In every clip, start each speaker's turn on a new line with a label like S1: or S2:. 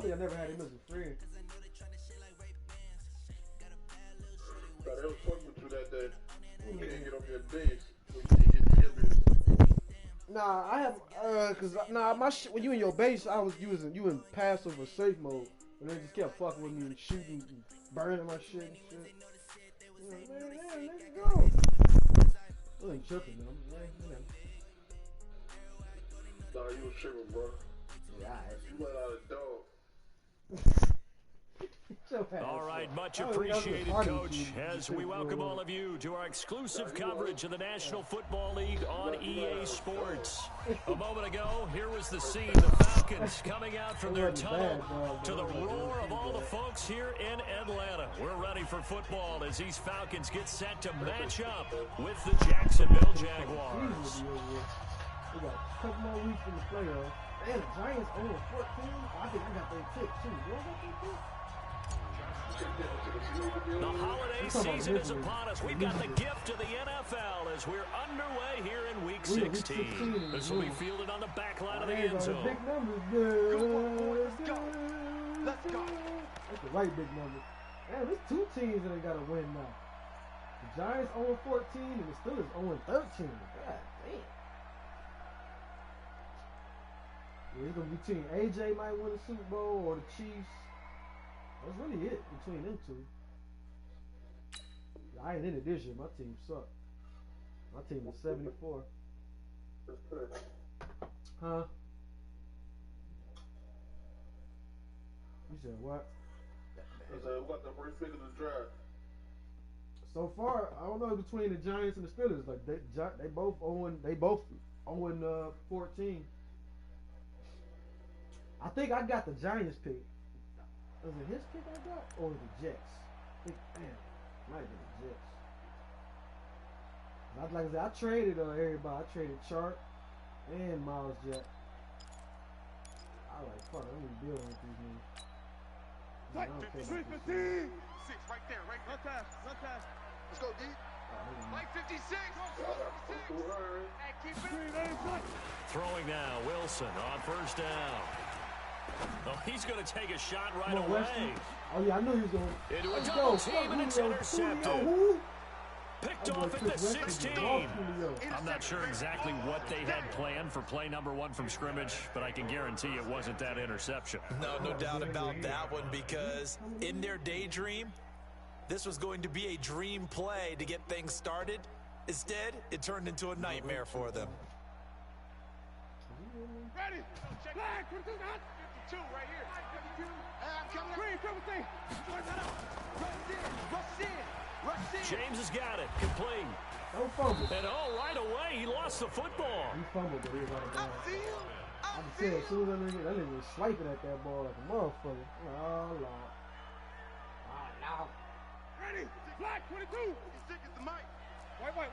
S1: don't think I never had him as a friend.
S2: But they was fucking with you that day. You can't get off your base. When you didn't get to your base.
S1: Nah, I have cause my shit when you in your base, you in passive or safe mode, and they just kept fucking with me and shooting, and burning my shit and shit. Man, let's go. I ain't tripping, man.
S2: Nah, you was tripping, bro.
S1: Yeah,
S2: you let out a dog.
S3: All right, much appreciated, Coach, as we welcome all of you to our exclusive coverage of the National Football League on EA Sports. A moment ago, here was the scene, the Falcons coming out from their tunnel to the roar of all the folks here in Atlanta. We're ready for football as these Falcons get set to match up with the Jacksonville Jaguars.
S1: We got a couple more weeks in the playoffs. And the Giants over 14. I think I got that pick, too. Do I got that pick?
S3: The holiday season is upon us. We've got the gift of the NFL as we're underway here in Week 16. This will be fielded on the back line of the end zone.
S1: Big numbers, good. Let's go. Let's go. That's the right big number. Man, there's two teams that ain't got to win now. The Giants 0-14 and the Steelers 0-13. God damn. Yeah, it's going to be between AJ might win the Super Bowl or the Chiefs. That's really it between them two. I ain't in it this year. My team sucked. My team is 74. Huh? You said what?
S2: I said, who got the first pick of the draft?
S1: So far, I don't know between the Giants and the Steelers. Like they both 0-14. I think I got the Giants pick. Was it his pick I got or the Jets? Might be the Jets. Like I said, I traded everybody. I traded Chart and Miles Jack. I like fuck. I'm even dealing with these niggas.
S4: Six right there, right. Run time. Let's go, D. Like 56. Keep it.
S3: Throwing now, Wilson on first down. Oh, he's going to take a shot right away.
S1: Oh, yeah, I knew he was going to.
S3: Into a double team, and it's intercepted. Picked off at the 16. I'm not sure exactly what they had planned for play number one from scrimmage, but I can guarantee it wasn't that interception.
S5: No doubt about that one, because in their daydream, this was going to be a dream play to get things started. Instead, it turned into a nightmare for them.
S4: Ready? Check. Flag, 52 right here. I'm coming. Green, triple thing. Rush in.
S3: James has got it. Complete.
S1: Don't fumble.
S3: And right away, he lost the football.
S1: He fumbled, but he was out of bounds. I just said, as soon as that nigga was swiping at that ball like a motherfucker. Oh, Lord.
S4: Ready? Flag, 22. He's sick as the mic. White.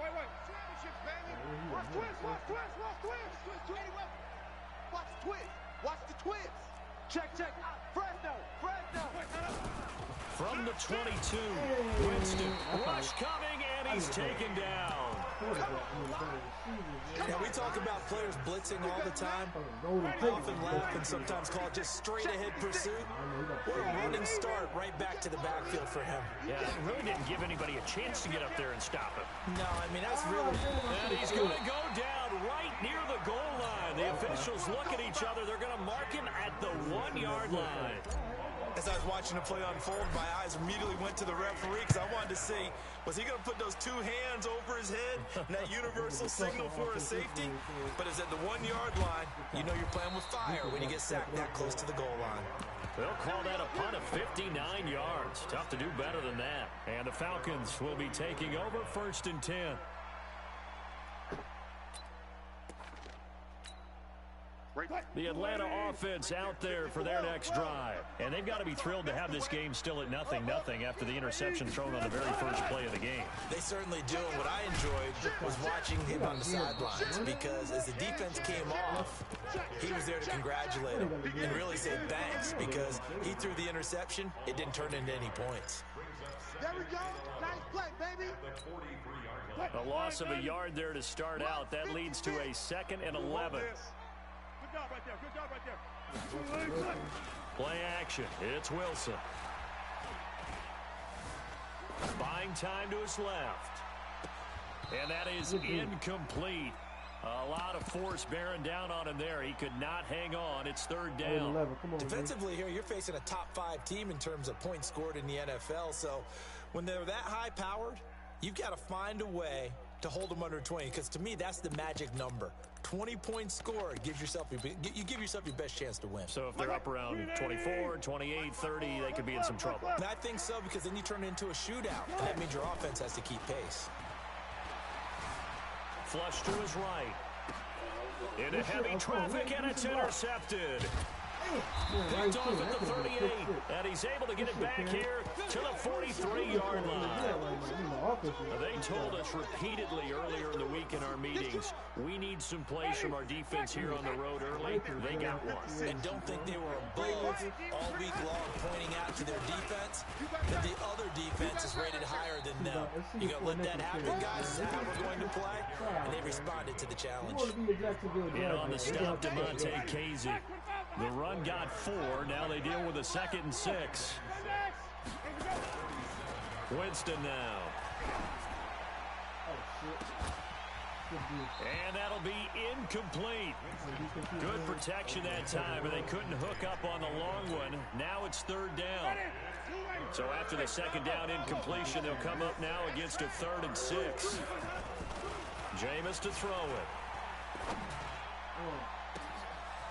S4: Championships, baby. Watch twist. Watch the twist. Check. Fresno.
S3: From the 22, Winston. Rush coming, and he's taken down.
S5: Yeah, we talk about players blitzing all the time. Often laugh and sometimes call it just straight-ahead pursuit. What a running start right back to the backfield for him.
S3: Yeah, it really didn't give anybody a chance to get up there and stop him.
S5: No, I mean, that's really...
S3: And he's going to go down right near the goal line. The officials look at each other. They're going to mark him at the 1-yard line.
S5: As I was watching the play unfold, my eyes immediately went to the referee because I wanted to see, was he going to put those two hands over his head and that universal signal for a safety? But it's at the 1-yard line. You know you're playing with fire when you get sacked that close to the goal line.
S3: They'll call that a punt of 59 yards. Tough to do better than that. And the Falcons will be taking over 1st and 10. The Atlanta offense out there for their next drive. And they've got to be thrilled to have this game still at 0-0 after the interception thrown on the very first play of the game.
S5: They certainly do. And what I enjoyed was watching him on the sidelines, because as the defense came off, he was there to congratulate him and really say thanks, because he threw the interception. It didn't turn into any points.
S4: There we go. Nice play, baby.
S3: A loss of a yard there to start out. That leads to a 2nd and 11.
S4: Good job right there.
S3: Play action. It's Wilson. Buying time to his left. And that is incomplete. A lot of force bearing down on him there. He could not hang on. It's third down.
S5: Defensively here, you're facing a top-5 team in terms of points scored in the NFL. So when they're that high-powered, you've got to find a way to hold them under 20. Because to me, that's the magic number. 20 points scored gives yourself you give yourself your best chance to win.
S3: So if they're up around 24, 28, 30, they could be in some trouble.
S5: And I think so, because then you turn it into a shootout. And that means your offense has to keep pace.
S3: Flush to his right. Into heavy traffic, and it's intercepted. Picked off at the 38, and he's able to get it back here to the 43-yard line. They told us repeatedly earlier in the week in our meetings, we need some plays from our defense here on the road early. They got one.
S5: And don't think they were above all week long pointing out to their defense that the other defense is rated higher than them. You got to let that happen, guys. This is how we're going to play, and they responded to the challenge.
S3: In on the stop, DeMonte Casey. The run got 4. Now they deal with a 2nd and 6. Winston now. And that'll be incomplete. Good protection that time, and they couldn't hook up on the long one. Now it's third down. So after the 2nd down incompletion, they'll come up now against a 3rd and 6. Jameis to throw it.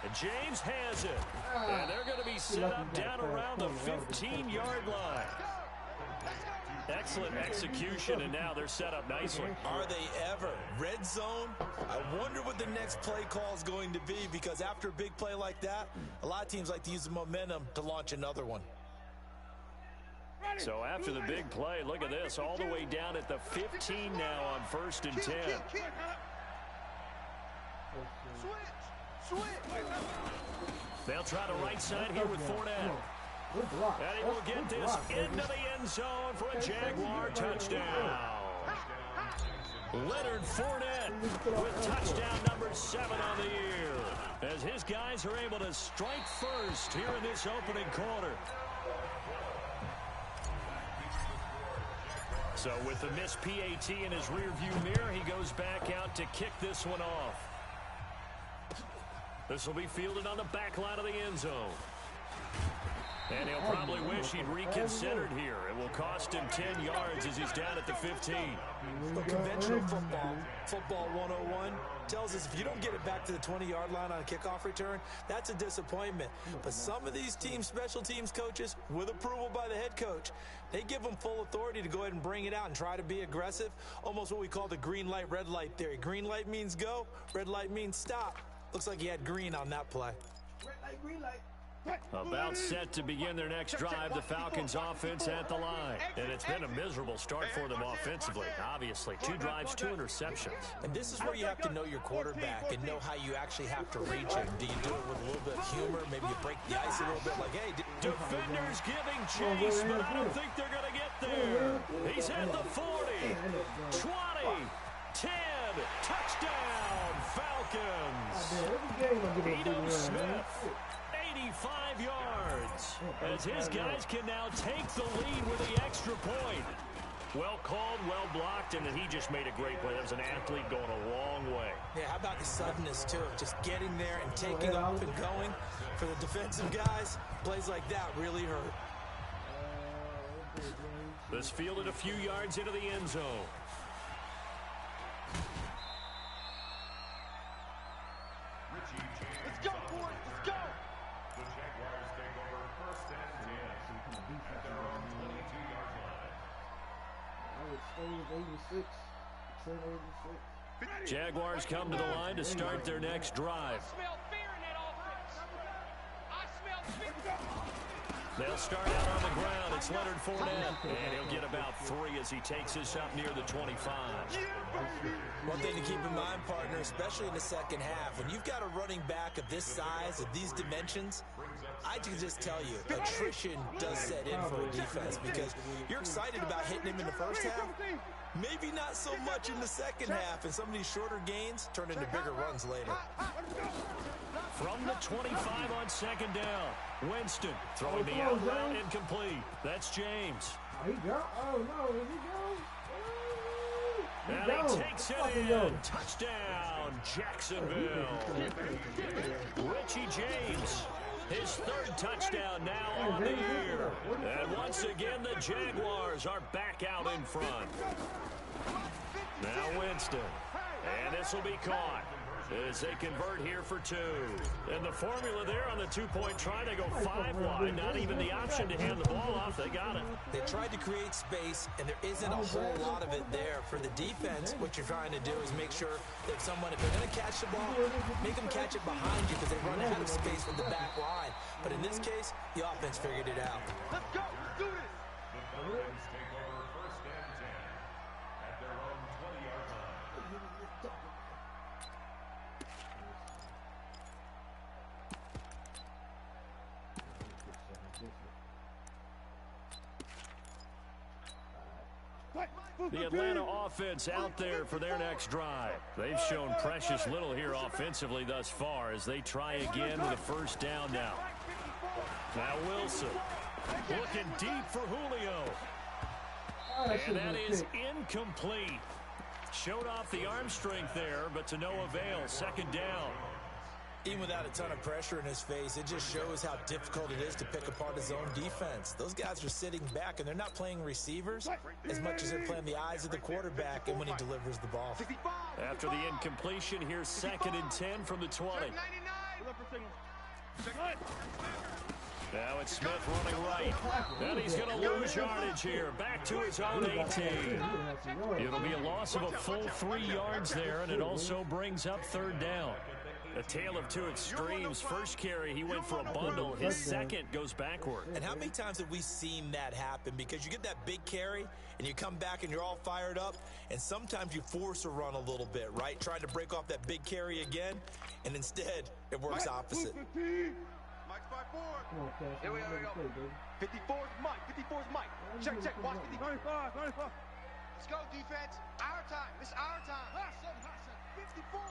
S3: And James has it. And they're going to be set up down around the 15-yard line. Excellent execution, and now they're set up nicely.
S5: Are they ever? Red zone? I wonder what the next play call is going to be, because after a big play like that, a lot of teams like to use the momentum to launch another one.
S3: So after the big play, look at this, all the way down at the 15 now on 1st and 10. They'll try the right side here with Fournette. And he will get this into the end zone for a Jaguar touchdown. Leonard Fournette with touchdown number 7 on the year, as his guys are able to strike first here in this opening quarter. So with the missed PAT in his rearview mirror, he goes back out to kick this one off. This will be fielded on the back line of the end zone. And he'll probably wish he'd reconsidered here. It will cost him 10 yards as he's down at the 15.
S5: But conventional football 101, tells us if you don't get it back to the 20-yard line on a kickoff return, that's a disappointment. But some of these special teams coaches, with approval by the head coach, they give them full authority to go ahead and bring it out and try to be aggressive. Almost what we call the green light, red light theory. Green light means go, red light means stop. Looks like he had green on that play.
S1: Red light, green light.
S3: About set to begin their next drive, the Falcons offense at the line. And it's been a miserable start for them offensively. Obviously, 2 drives, 2 interceptions.
S5: And this is where you have to know your quarterback and know how you actually have to reach him. Do you do it with a little bit of humor? Maybe you break the ice a little bit like, hey.
S3: Defenders giving chase, but I don't think they're going to get there. He's at the 40, 20, 10, touchdown, Falcons. Ito Smith. 85 yards, as his guys can now take the lead with the extra point. Well called, well blocked, and then he just made a great play. That was an athlete going a long way.
S5: Yeah, how about the suddenness, too? Just getting there and taking off and going. For the defensive guys, plays like that really hurt.
S3: This fielded a few yards into the end zone.
S4: Let's go, boys. Let's go.
S6: The Jaguars take over 1st and 10 at their own 22-yard line.
S3: Jaguars come to the line to start their next drive.
S4: I smell fear in that offense. I smell fear.
S3: They'll start out on the ground. It's Leonard Fournette, and he'll get about 3 as he takes this up near the 25.
S5: One thing to keep in mind, partner, especially in the second half, when you've got a running back of this size, of these dimensions, I can just tell you, attrition does set in for a defense because you're excited about hitting him in the first half. Maybe not so much in the second half, and some of these shorter gains turn into bigger runs later.
S3: From the 25 on second down, Winston throwing the out route incomplete. That's James.
S1: He go. Oh, no. Is he go?
S3: And he takes it in. Touchdown, Jacksonville. Richie James, his third touchdown now on the year. And once again, the Jaguars are back out in front. Now Winston. And this will be caught as they convert here for 2. And the formula there on the two-point try, they go 5 wide. Not even the option to hand the ball off. They got it.
S5: They tried to create space, and there isn't a whole lot of it there. For the defense, what you're trying to do is make sure that if they're going to catch the ball, make them catch it behind you because they run out of space from the back line. But in this case, the offense figured it out.
S4: Let's go. Do this.
S6: The Dolphins take over 1st and 10 at their own 20-yard line.
S3: The Atlanta offense out there for their next drive. They've shown precious little here offensively thus far as they try again with a first down now. Now Wilson looking deep for Julio. And that is incomplete. Showed off the arm strength there, but to no avail. Second down.
S5: Even without a ton of pressure in his face, it just shows how difficult it is to pick apart his own defense. Those guys are sitting back, and they're not playing receivers as much as they're playing the eyes of the quarterback and when he delivers the ball.
S3: After the incompletion, here's 2nd and 10 from the 20. Now it's Smith running right. And he's going to lose yardage here. Back to his own 18. It'll be a loss of a full 3 yards there, and it also brings up 3rd down. A tale of two extremes. First carry, he went for a bundle. His second goes backward.
S5: And how many times have we seen that happen? Because you get that big carry, and you come back and you're all fired up, and sometimes you force a run a little bit, right? Trying to break off that big carry again, and instead, it works opposite.
S4: Mike's 5-4. Here we go. 54's Mike. 54's Mike. Check. Watch 54. 95. Let's go, defense. Our time. It's our time. 54.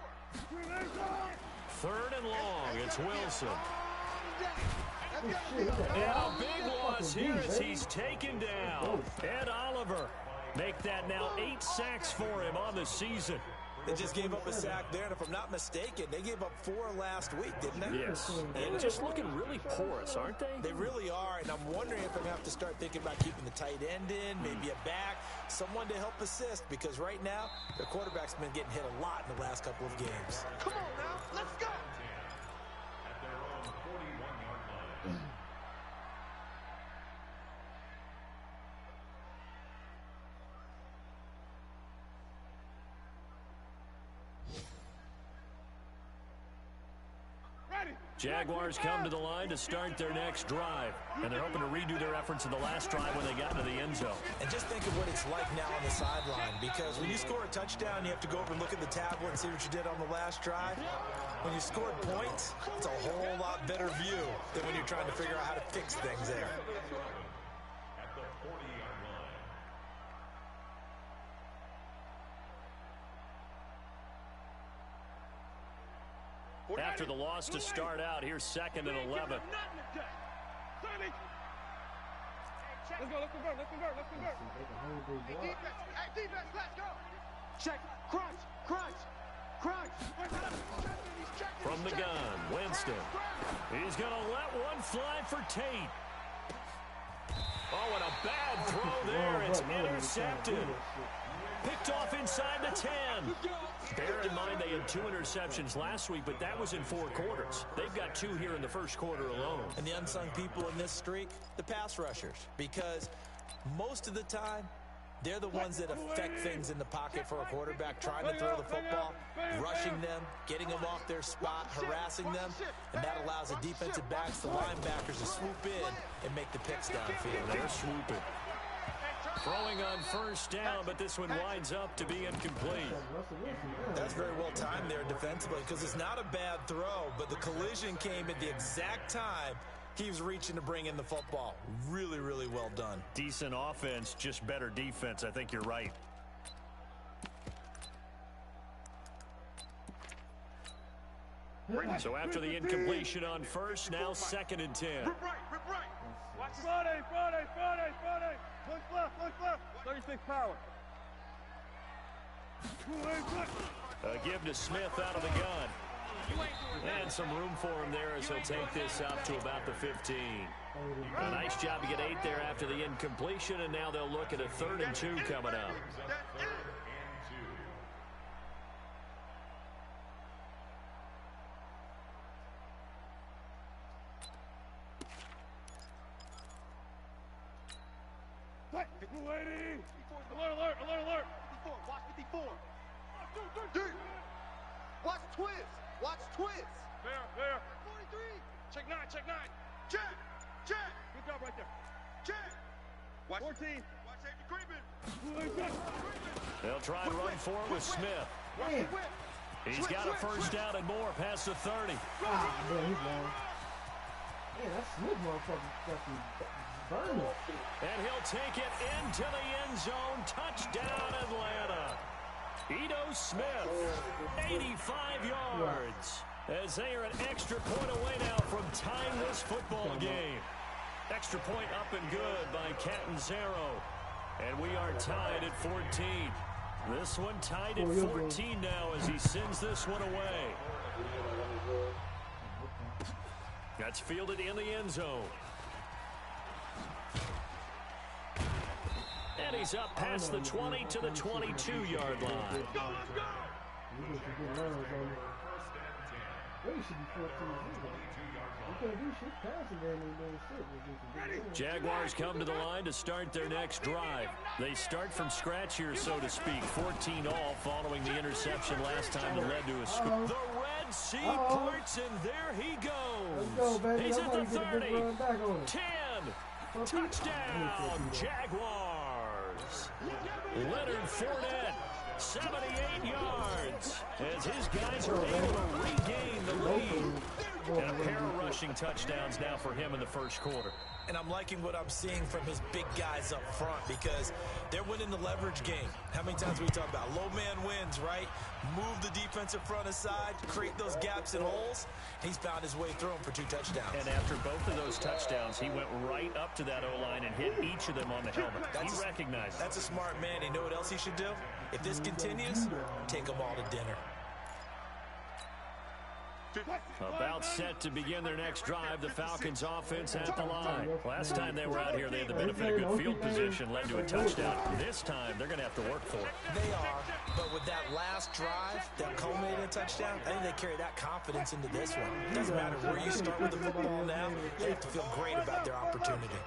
S3: 3rd and long. It's Wilson. And a big loss here as he's taken down. Ed Oliver make that now 8 sacks for him on the season.
S5: They just gave up a sack there, and if I'm not mistaken, they gave up 4 last week, didn't they?
S3: Yes. And just looking really porous, aren't they?
S5: They really are, and I'm wondering if they're going to have to start thinking about keeping the tight end in, maybe a back, someone to help assist, because right now, their quarterback's been getting hit a lot in the last couple of games.
S4: Come on now, let's go.
S6: At their own 41-yard line.
S3: Jaguars come to the line to start their next drive, and they're hoping to redo their efforts in the last drive when they got into the end zone.
S5: And just think of what it's like now on the sideline, because when you score a touchdown, you have to go over and look at the tablet and see what you did on the last drive. When you scored points, it's a whole lot better view than when you're trying to figure out how to fix things there.
S6: At the 40-yard line.
S3: After the loss to start out, here's 2nd and 11.
S4: Let's go, let's convert. Hey, defense, let's go. Check, crunch.
S3: From the gun, Winston. He's going to let one fly for Tate. Oh, and a bad throw there. It's intercepted. Picked off inside the 10. Bear in mind they had 2 interceptions last week, but that was in 4 quarters. They've got 2 here in the first quarter alone.
S5: And the unsung people in this streak, the pass rushers, because most of the time, they're the ones that affect things in the pocket for a quarterback, trying to throw the football, rushing them, getting them off their spot, harassing them, and that allows the defensive backs, the linebackers, to swoop in and make the picks downfield.
S3: They're swooping. Throwing on first down, but this one winds up to be incomplete.
S5: That's very well timed there defensively, because it's not a bad throw, but the collision came at the exact time He was reaching to bring in the football. Really, really well done.
S3: Decent offense, just better defense. I think you're right. So after the incompletion on first, now 2nd and 10.
S4: Rip right. Watch Friday. Look left. 36 power.
S3: A give to Smith out of the gun. And some room for him there as he'll take this up to about the 15. A nice job to get 8 there after the incompletion, and now they'll look at a 3rd and 2 coming up.
S4: Alert. 54. Watch 54. Watch twist. Fair. 43. Check 9. Check. Good job right there. Check. Watch 14. Watch safety creeping.
S3: They'll try and run for it with Smith. He's got a first down and more past the 30.
S1: Man, he's long. Man, that Smith motherfucker fucking burning.
S3: And he'll take it into the end zone. Touchdown, Atlanta. Ito Smith, 85 yards. As they are an extra point away now from tying this football game. Extra point up and good by Catanzaro. And we are tied at 14. This one tied at 14 now as he sends this one away. That's fielded in the end zone. And he's up past the 20 to the 22-yard line. Jaguars come to the line to start their next drive. They start from scratch here, so to speak. 14 all following the interception last time that led to a score. The Red Sea parts, and there he goes. He's at the 30. 10. Touchdown, Jaguars. Leonard Fournette, 78 yards, as his guys are able to regain the lead. And a pair of rushing touchdowns now for him in the first quarter.
S5: And I'm liking what I'm seeing from his big guys up front because they're winning the leverage game. How many times we talk about low man wins, right? Move the defensive front aside, create those gaps and holes. He's found his way through them for 2 touchdowns.
S3: And after both of those touchdowns, he went right up to that O-line and hit each of them on the helmet. He recognized it.
S5: That's a smart man. You know what else he should do? If this continues, take them all to dinner.
S3: About set to begin their next drive, the Falcons offense at the line. Last time they were out here, they had the benefit of good field position, led to a touchdown. This time, they're going to have to work for it.
S5: They are, but with that last drive that culminated in a touchdown, I think they carry that confidence into this one. It doesn't matter where you start with the football now, they have to feel great about their opportunity.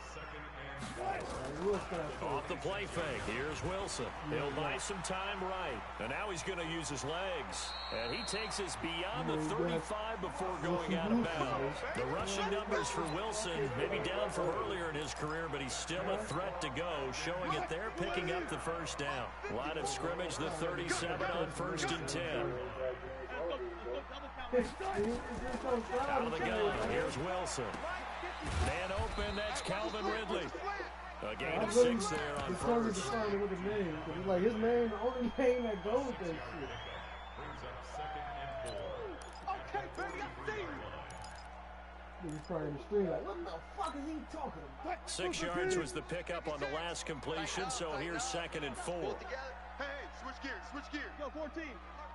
S3: Off the play fake, here's Wilson. He'll buy some time right. And now he's going to use his legs. And he takes us beyond the 35 before going out of bounds. The rushing numbers for Wilson may be down from earlier in his career, but he's still a threat to go, showing it they're picking up the first down. Line of scrimmage, the 37 on 1st and 10. Out of the gun, here's Wilson. Man open, that's Calvin Ridley. A gain of 6 there on first.
S1: Like his name, the only name that goes with that shit.
S4: Okay, baby, I see you.
S1: He's probably in the street like, what the fuck is he talking about?
S3: 6 yards was the pickup on the last completion, so here's 2nd and 4.
S4: Hey, switch gears. Go, 14.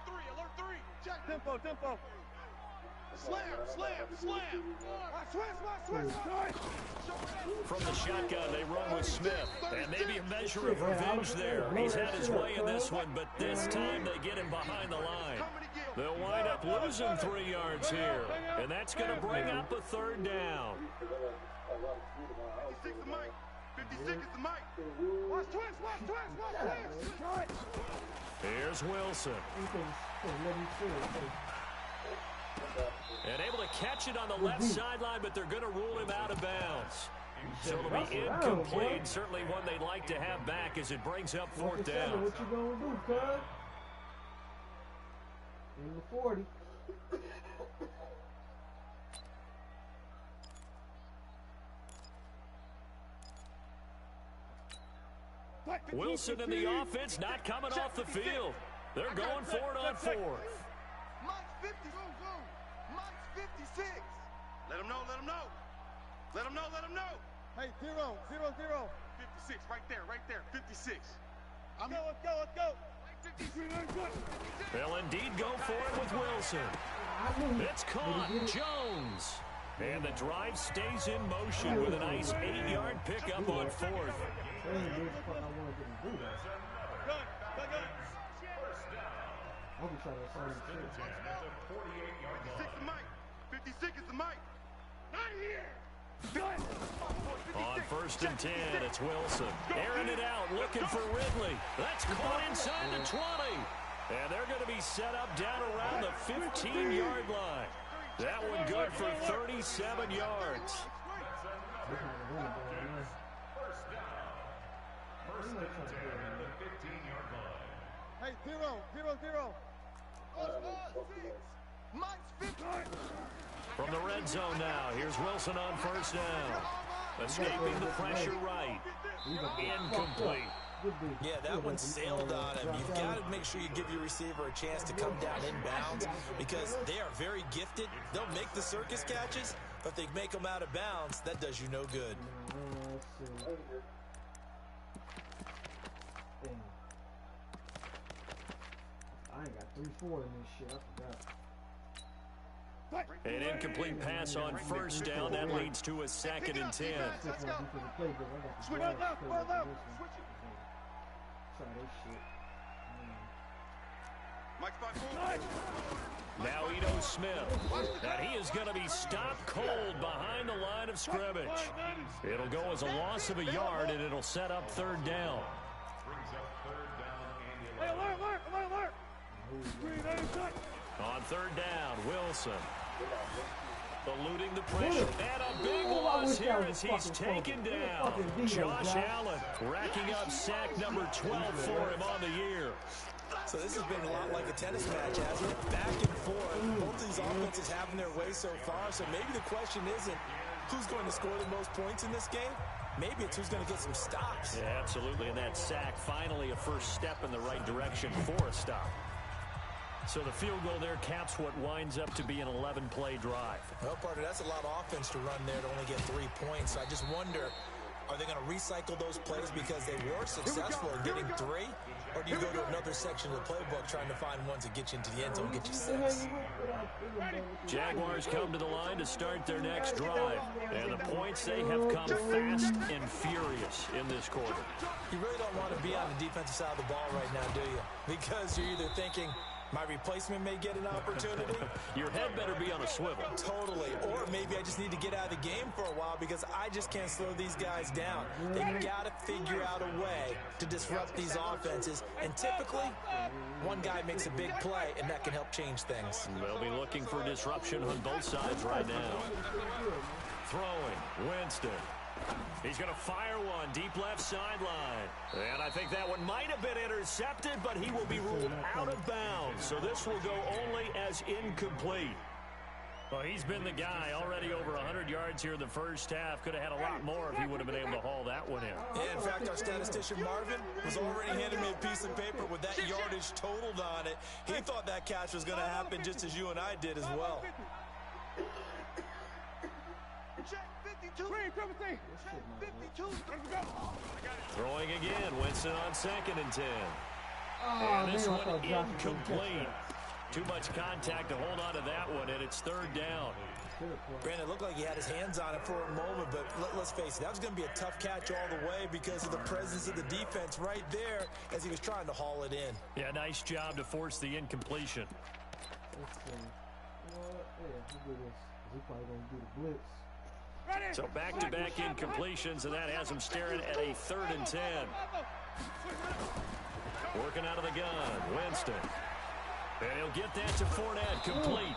S4: Alert 3. Check. Tempo. Slam.
S3: From the shotgun, they run with Smith. And maybe a measure of revenge there. He's had his way in this one, but this time they get him behind the line. They'll wind up losing 3 yards here. And that's going to bring up a 3rd down.
S4: 56 is Mike. 56 is the Mike. Watch twist.
S3: Here's Wilson. And able to catch it on the left sideline, but they're going to rule him out of bounds. So it'll be incomplete. Certainly one they'd like to have back as it brings up 4th down.
S1: What you gonna do, cuz? In the 40.
S3: Wilson and the offense not coming off the field. They're going for it on fourth.
S4: Mike's 50. Mike's 56. Let him know, let him know. Let him know, let him know. Hey, 0, 0, 0. 56, right there, 56. Let's go.
S3: They'll indeed go for it with Wilson. It's caught, Jones. And the drive stays in motion with a nice 8-yard pickup on fourth.
S1: I'll be trying to sign shit.
S4: 56 is Mike. 56 is the Mike. Not here.
S3: On first and 10, it's Wilson. Airing it out, looking for Ridley. That's caught inside the 20. And they're going to be set up down around the 15-yard line. That one good for 37 yards.
S4: Hey, 0. Mike's 50.
S3: From the red zone now, here's Wilson on first down. Escaping the pressure right. Incomplete.
S5: Yeah, that one sailed on him. You've got to make sure you give your receiver a chance to come down inbounds because they are very gifted. They'll make the circus catches, but if they make them out of bounds, that does you no good.
S1: I ain't got 3-4 in this shit. I forgot.
S3: An incomplete pass on first down. That leads to a second and 10. Now Ito Smith. And he is going to be stopped cold behind the line of scrimmage. It'll go as a loss of a yard, and it'll set up third down. On third down, Wilson. Eluding the pressure. And a big loss here as he's taken down. Josh Allen racking up sack number 12 for him on the year.
S5: So this has been a lot like a tennis match, hasn't it? Back and forth. Both these offenses having their way so far. So maybe the question isn't who's going to score the most points in this game. Maybe it's who's going to get some stops.
S3: Yeah, absolutely. And that sack, finally a first step in the right direction for a stop. So the field goal there caps what winds up to be an 11-play drive.
S5: Well, partner, that's a lot of offense to run there to only get 3 points. So I just wonder, are they going to recycle those plays because they were successful in getting 3? Or do you go to another section of the playbook trying to find ones that get you into the end zone and get you 6?
S3: Jaguars come to the line to start their next drive. And the points, they have come fast and furious in this quarter.
S5: You really don't want to be on the defensive side of the ball right now, do you? Because you're either thinking, my replacement may get an opportunity.
S3: Your head better be on a swivel.
S5: Totally. Or maybe I just need to get out of the game for a while because I just can't slow these guys down. They've got to figure out a way to disrupt these offenses. And typically, one guy makes a big play, and that can help change things.
S3: They'll be looking for disruption on both sides right now. Throwing, Winston. He's going to fire one deep left sideline. And I think that one might have been intercepted, but he will be ruled out of bounds. So this will go only as incomplete. Well, he's been the guy already over 100 yards here in the first half. Could have had a lot more if he would have been able to haul that one in.
S5: Yeah, in fact, our statistician Marvin was already handing me a piece of paper with that yardage totaled on it. He thought that catch was going to happen just as you and I did as well.
S3: Throwing again, Winston on second and 10. And this one incomplete. Too much contact to hold on to that one, and it's third down.
S5: Brandon, it looked like he had his hands on it for a moment, but let's face it, that was going to be a tough catch all the way because of the presence of the defense right there as he was trying to haul it in.
S3: Yeah, nice job to force the incompletion. So back-to-back incompletions, and that has him staring at a third and 10. Working out of the gun, Winston. And he'll get that to Fournette, complete.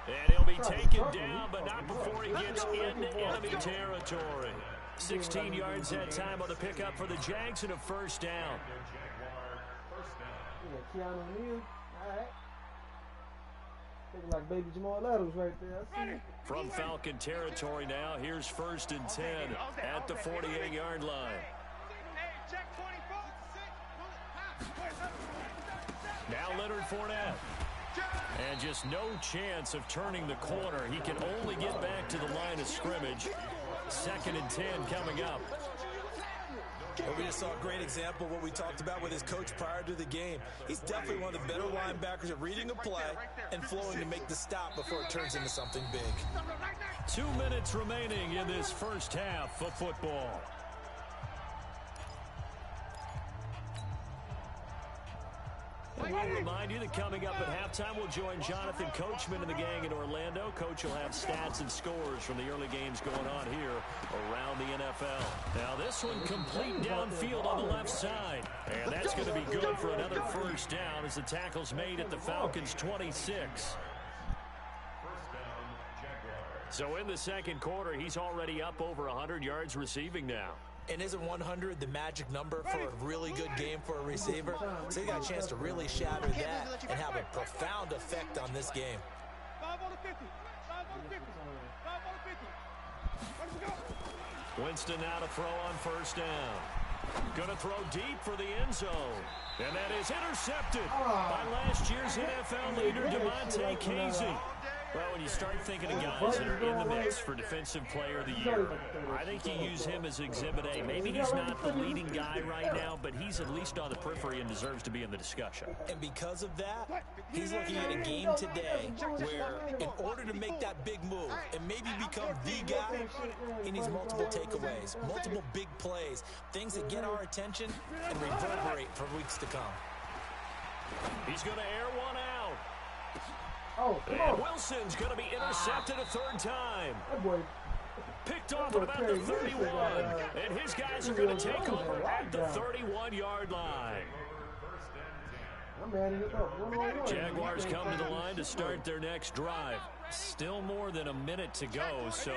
S3: And he'll be taken down, but not before he gets into enemy territory. 16 yards that time on the pickup for the Jags and a first down.
S1: Like baby Jamal Adams right there.
S3: From Falcon territory now, here's first and 10 at the 48-yard line. Now Leonard Fournette. And just no chance of turning the corner. He can only get back to the line of scrimmage. 2nd and 10 coming up.
S5: Well, we just saw a great example of what we talked about with his coach prior to the game. He's definitely one of the better linebackers at reading a play and flowing to make the stop before it turns into something big.
S3: 2 minutes remaining in this first half of football. And we'll remind you that coming up at halftime, we'll join Jonathan Coachman and the gang in Orlando. Coach will have stats and scores from the early games going on here around the NFL. Now this one complete downfield on the left side. And that's going to be good for another first down as the tackle's made at the Falcons' 26. So in the second quarter, he's already up over 100 yards receiving now.
S5: And isn't 100 the magic number for a really good game for a receiver? So he got a chance to really shatter that and have a profound effect on this game.
S3: Winston now to throw on first down. Going to throw deep for the end zone. And that is intercepted by last year's NFL leader, DeMonte Casey. Well, when you start thinking of guys that are in the mix for Defensive Player of the Year, I think you use him as Exhibit A. Maybe he's not the leading guy right now, but he's at least on the periphery and deserves to be in the discussion.
S5: And because of that, he's looking at a game today where in order to make that big move and maybe become the guy, he needs multiple takeaways, multiple big plays, things that get our attention and reverberate for weeks to come.
S3: He's going to air one out.
S1: And
S3: Wilson's going to be intercepted a third time. Picked off at about the 31. And his guys are going to take over at the 31-yard line. Jaguars come to the line to start their next drive. Still more than a minute to go, so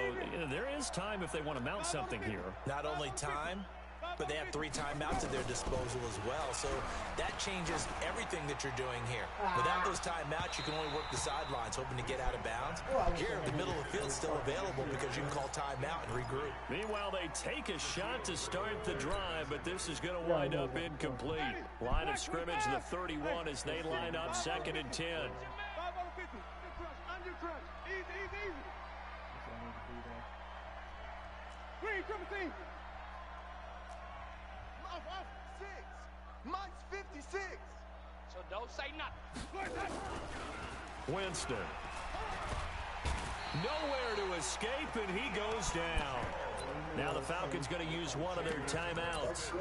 S3: there is time if they want to mount something here.
S5: Not only time, but they have 3 timeouts at their disposal as well. So that changes everything that you're doing here. Without those timeouts, you can only work the sidelines, hoping to get out of bounds. Here, the middle of the field's still available because you can call timeout and regroup.
S3: Meanwhile, they take a shot to start the drive, but this is going to wind up incomplete. Line of scrimmage, the 31 as they line up 2nd and 10.
S4: Mike's 56. So don't say nothing.
S3: Winston. Nowhere to escape, and he goes down. Now the Falcons going to use one of their timeouts.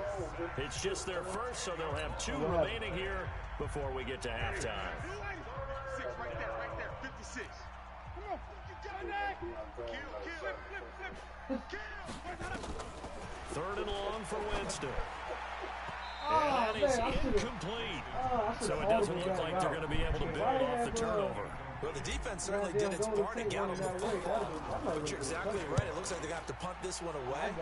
S3: It's just their first, so they'll have 2 remaining here before we get to halftime.
S4: 6 right there, 56. Come on. Kill.
S3: 3rd and long for Winston. And that is incomplete. So it doesn't look like they're going to be able to build off the turnover.
S5: Well, the defense certainly did its part to get on the football. But you're exactly right. It looks like they're going to have to punt this one away.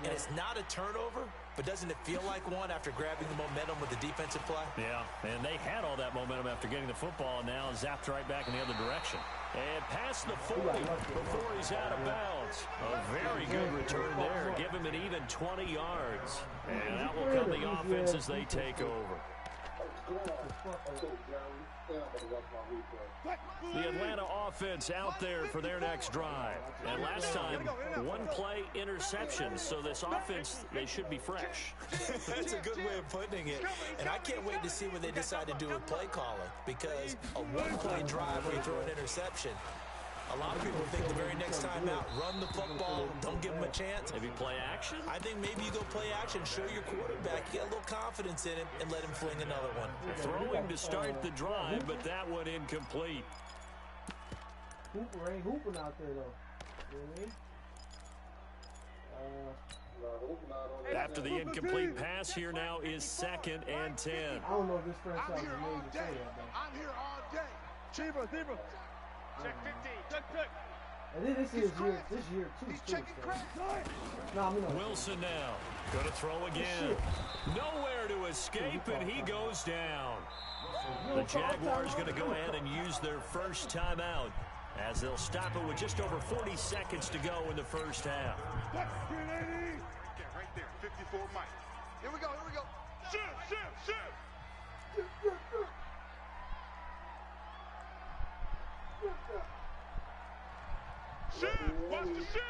S5: And it's not a turnover, but doesn't it feel like one after grabbing the momentum with the defensive play?
S3: Yeah, and they had all that momentum after getting the football, and now zapped right back in the other direction. And past the 40 before he's out of bounds. A very good return there. Give him an even 20 yards. And that will come the offense as they take over. The Atlanta offense out there for their next drive. And last time, 1 play interception. So this offense, they should be fresh.
S5: That's a good way of putting it. And I can't wait to see what they decide to do with play calling. Because a 1-play drive where you throw an interception, a lot of people think the very next time out, run the football, don't give them a chance.
S3: Maybe play action?
S5: I think maybe you go play action, show your quarterback, get a little confidence in him, and let him fling another one.
S3: Throwing to start the drive, but that one incomplete.
S1: Hooper ain't hooping out there, though. You know what I mean?
S3: After the incomplete pass, here now is 2nd and 10.
S1: I don't know if this franchise is made to say that, though.
S4: I'm here all day. Zebra. Check 15. Check.
S1: And then this year too.
S4: He's checking crack.
S3: Wilson now. Going to throw again. Nowhere to escape, and he goes down. The Jaguars going to go ahead and use their first timeout as they'll stop it with just over 40 seconds to go in the first half.
S4: Okay, right there. 54 Mike. Here we go. Shoot. Shift! Watch the shift!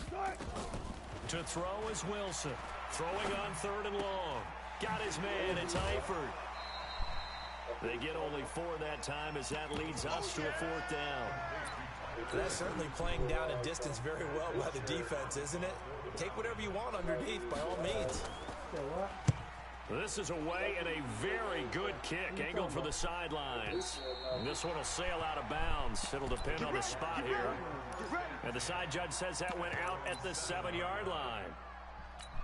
S4: Cut.
S3: To throw is Wilson. Throwing on 3rd and long. Got his man. It's Eifert. They get only 4 that time as that leads us to a 4th down.
S5: That's certainly playing down a distance very well by the defense, isn't it? Take whatever you want underneath by all means.
S3: This is away and a very good kick, angled for the sidelines. And this one will sail out of bounds. It'll depend on the spot here. And the side judge says that went out at the 7-yard line.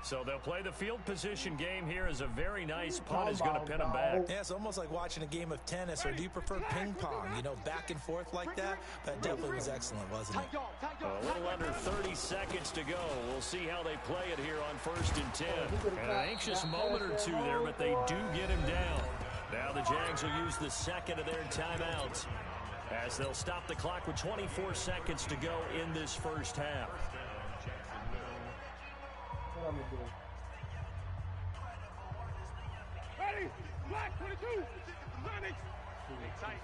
S3: So they'll play the field position game here as a very nice punt is going to pin them back.
S5: Yeah, it's almost like watching a game of tennis, or do you prefer ping pong? You know, back and forth like that? That definitely was excellent, wasn't it?
S3: A little under 30 seconds to go. We'll see how they play it here on 1st and 10. And an anxious moment or two there, but they do get him down. Now the Jags will use the second of their timeouts as they'll stop the clock with 24 seconds to go in this first half.
S4: Ready? Black 22. Tight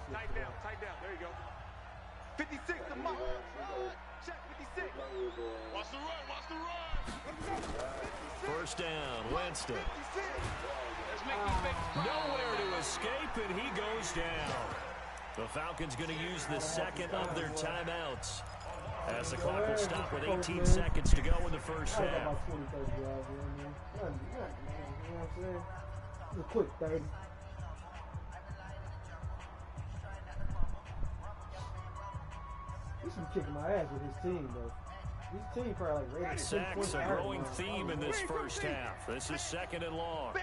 S4: down. There you go. 56 to Mike. Check 56. Watch the run.
S3: First down, Winston. Nowhere to escape, and he goes down. The Falcons going to use the second of their timeouts as the clock will stop with 18 seconds to go in the first half.
S1: A quick 30. He's been kicking my ass with his team, though. His team probably like rated.
S3: Sacks, a growing theme in this first half. This is 2nd and long.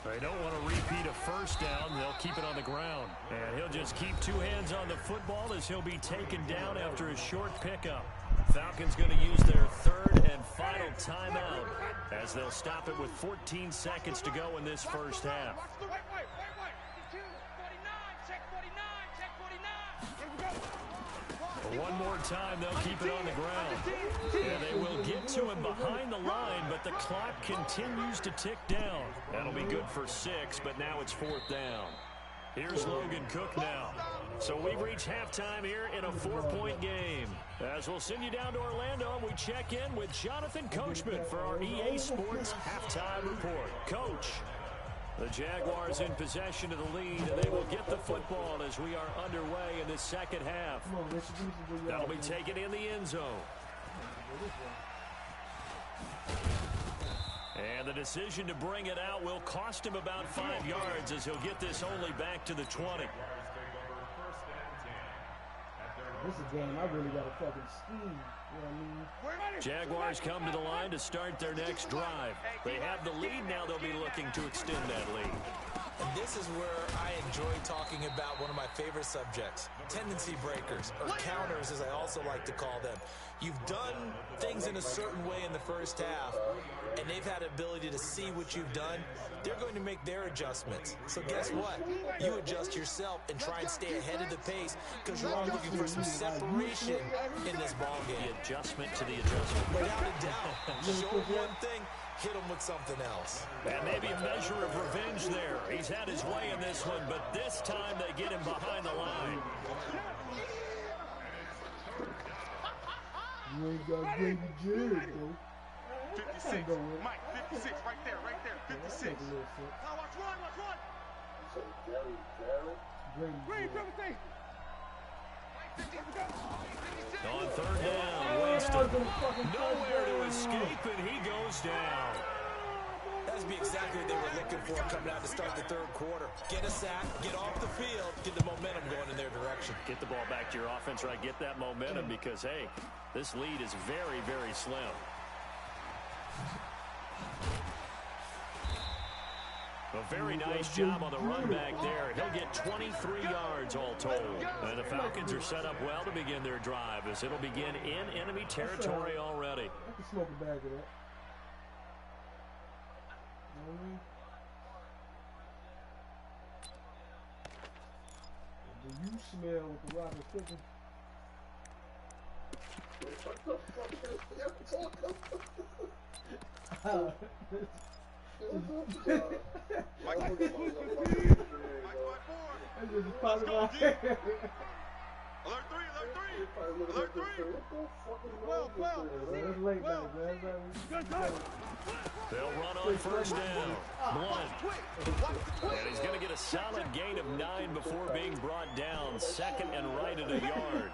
S3: They don't want to repeat a first down. They'll keep it on the ground. And he'll just keep 2 hands on the football as he'll be taken down after a short pickup. Falcons going to use their 3rd and final timeout as they'll stop it with 14 seconds to go in this first half. One more time, they'll keep it on the ground. And they will get to him behind the line, but the clock continues to tick down. That'll be good for 6, but now it's 4th down. Here's Logan Cook now. So we've reached halftime here in a 4-point game. As we'll send you down to Orlando, and we check in with Jonathan Coachman for our EA Sports Halftime Report. Coach, the Jaguars in possession of the lead, and they will get the football as we are underway in this second half. That'll be taken in the end zone. And the decision to bring it out will cost him about 5 yards as he'll get this only back to the 20.
S1: This is a game I really got to fucking scheme. You know what I mean?
S3: Jaguars come to the line to start their next drive. They have the lead now. They'll be looking to extend that lead.
S5: And this is where I enjoy talking about one of my favorite subjects, tendency breakers, or counters as I also like to call them. You've done things in a certain way in the first half, and they've had the ability to see what you've done. They're going to make their adjustments. So guess what? You adjust yourself and try and stay ahead of the pace because you're all looking for some separation in this ball game.
S3: The adjustment to the adjustment.
S5: Without a doubt. Show one thing, hit them with something else.
S3: And maybe a measure of revenge there. He's had his way in this one, but this time they get him behind the line.
S1: You ain't got Grady Jarrett, though.
S4: 56. Mike, 56. Right there. 56. Now watch run. Grady,
S3: On 3rd down, Winston. Nowhere to escape, and he goes down.
S5: That's be exactly what they were looking for coming out to start the 3rd quarter. Get a sack, get off the field, get the momentum going in their direction.
S3: Get the ball back to your offense, right? Get that momentum because, hey, this lead is very, very slim. A very nice job on the run back there. He'll get 23 yards all told. And the Falcons are set up well to begin their drive as it'll begin in enemy territory already.
S1: I can smoke a bag of that. Do you smell what the rock is cooking?
S4: Mike 4.
S1: That's just part of my head.
S4: Alert 3, alert 3. Alert 3.
S1: Well. It's late night, man.
S3: They'll run on first down. Blunt. And he's going to get a solid gain of 9 before being brought down. Second and right at a yard.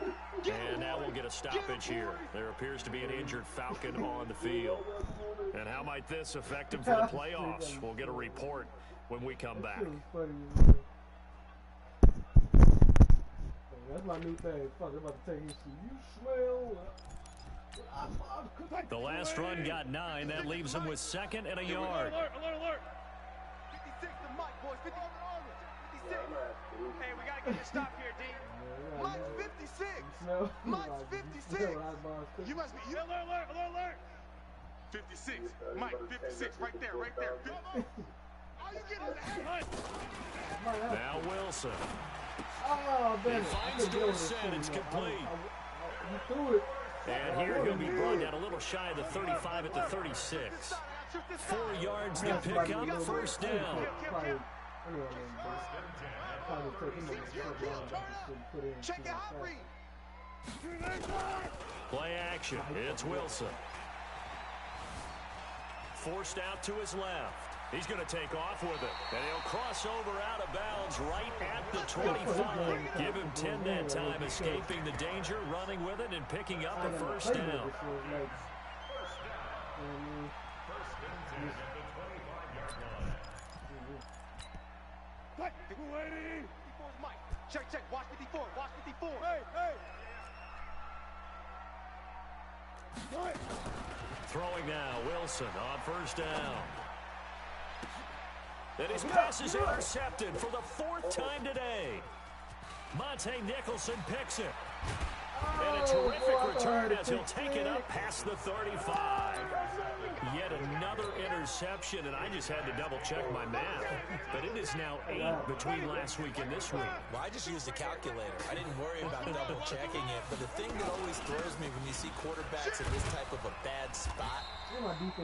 S3: And now we'll get a stoppage here. There appears to be an injured Falcon on the field. And how might this affect him for the playoffs? We'll get a report when we come back.
S1: That's my new thing. Fuck, I'm about to take his shit. You smell.
S3: The last run got 9. That leaves him with second and a yard.
S4: Alert. 56 to Mike, boys. 56. Hey, we got to get this stop here, D. Mike's 56. Mike's 56. You must be. Alert. 56. Mike, 56. Right there. Oh, you getting that?
S3: Now Wilson.
S1: Oh,
S3: He finds Dorsett. It's complete.
S1: You threw it.
S3: And here he'll be brought down a little shy of the 35 at the 36. 4 yards to pick up, first down.
S4: Check it out, Reed.
S3: Play action. It's Wilson. Forced out to his left. He's going to take off with it. And he'll cross over out of bounds right at the 25. Give him 10 that time, escaping the danger, running with it, and picking up a first down.
S4: Check. Watch 54.
S3: Throwing now, Wilson on first down. And his pass is intercepted for the 4th time today. Monte Nicholson picks it. And a terrific return as he'll take it up past the 35. Yet another interception, and I just had to double-check my math. But it is now 8 between last week and this week.
S5: Well, I just used a calculator. I didn't worry about double-checking it. But the thing that always throws me when you see quarterbacks in this type of a bad spot,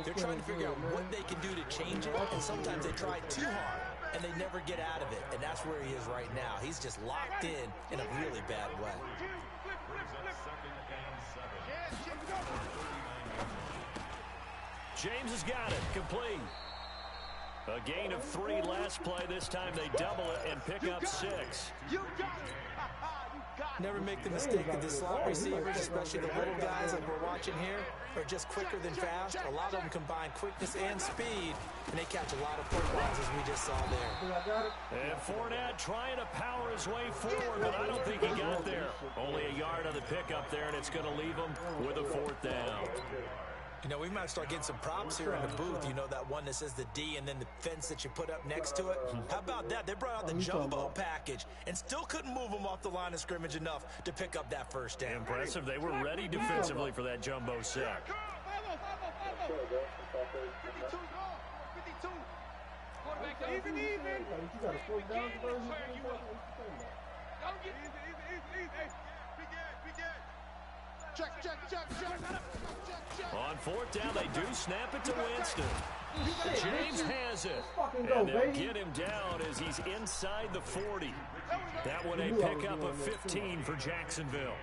S5: they're trying to figure out what they can do to change it, and sometimes they try too hard, and they never get out of it. And that's where he is right now. He's just locked in a really bad way.
S3: James has got it. Complete. A gain of 3 last play. This time they double it and pick up 6.
S4: You got it.
S5: Never make the mistake of the slot receivers, especially the little guys like we're watching here, are just quicker than fast. A lot of them combine quickness and speed, and they catch a lot of footballs, as we just saw there.
S3: And Fournette trying to power his way forward, but I don't think he got there. Only a yard on the pickup there, and it's going to leave him with a 4th down.
S5: You know, we might start getting some props here in the booth. You know, that one that says the D and then the fence that you put up next to it? How about that? They brought out the jumbo package and still couldn't move them off the line of scrimmage enough to pick up that first down.
S3: Impressive. They were ready defensively for that jumbo set.
S4: 52 gone. 52. Quarterback even.
S1: You got a 4th down version?
S4: Check.
S3: On 4th down, they do snap it to Winston. James has it.
S1: And
S3: they'll get him down as he's inside the 40. That one a pickup of 15 for Jacksonville.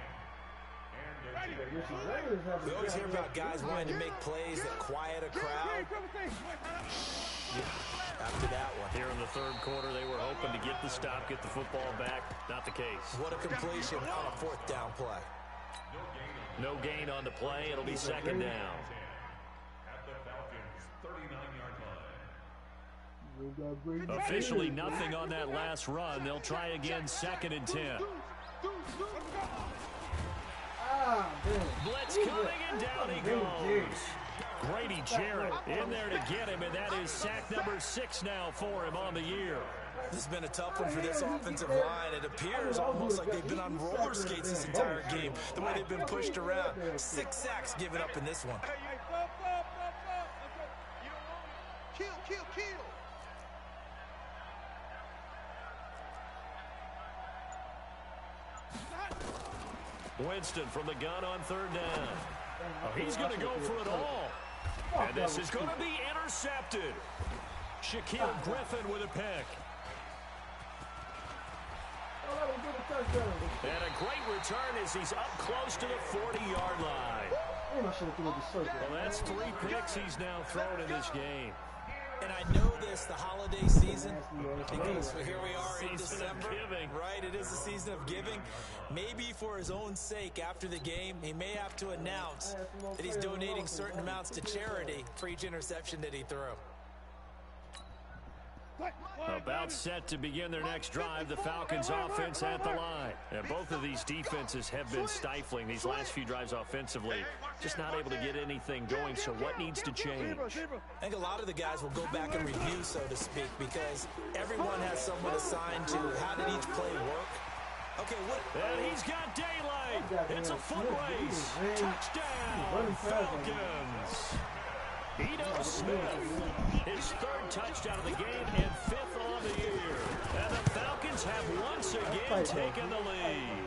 S5: We always hear about guys wanting to make plays that quiet a crowd. After that one.
S3: Here in the 3rd quarter, they were hoping to get the stop, get the football back. Not the case.
S5: What a completion on a 4th down play.
S3: No gain on the play. It'll be 2nd down.
S6: At the Falcons' 39-yard line.
S3: Officially nothing on that last run. They'll try again 2nd and 10. Blitz coming, and down he goes. Grady Jarrett in there to get him, and that is sack number 6 now for him on the year.
S5: This has been a tough one for this offensive line. It appears almost like they've been on roller skates this entire game, the way they've been pushed around. 6 sacks given up in this one.
S4: Kill.
S3: Winston from the gun on third down. Oh, he's going to go for it all. And this is going to be intercepted. Shaquille Griffin with a pick. And a great return as he's up close to the 40-yard line. Well, that's 3 picks he's now thrown in this game.
S5: And I know this, the holiday season, because here we are in December, right? It is the season of giving. Maybe for his own sake, after the game, he may have to announce that he's donating certain amounts to charity for each interception that he threw.
S3: About set to begin their next drive, the Falcons offense at the line. And both of these defenses have been stifling these last few drives offensively. Just not able to get anything going, so what needs to change?
S5: I think a lot of the guys will go back and review, so to speak, because everyone has someone assigned to how did each play work. Okay, what?
S3: And he's got daylight. It's a foot race. Touchdown, Falcons. Eno Smith, his 3rd touchdown of the game and 5th on the year. And the Falcons have once again taken the lead.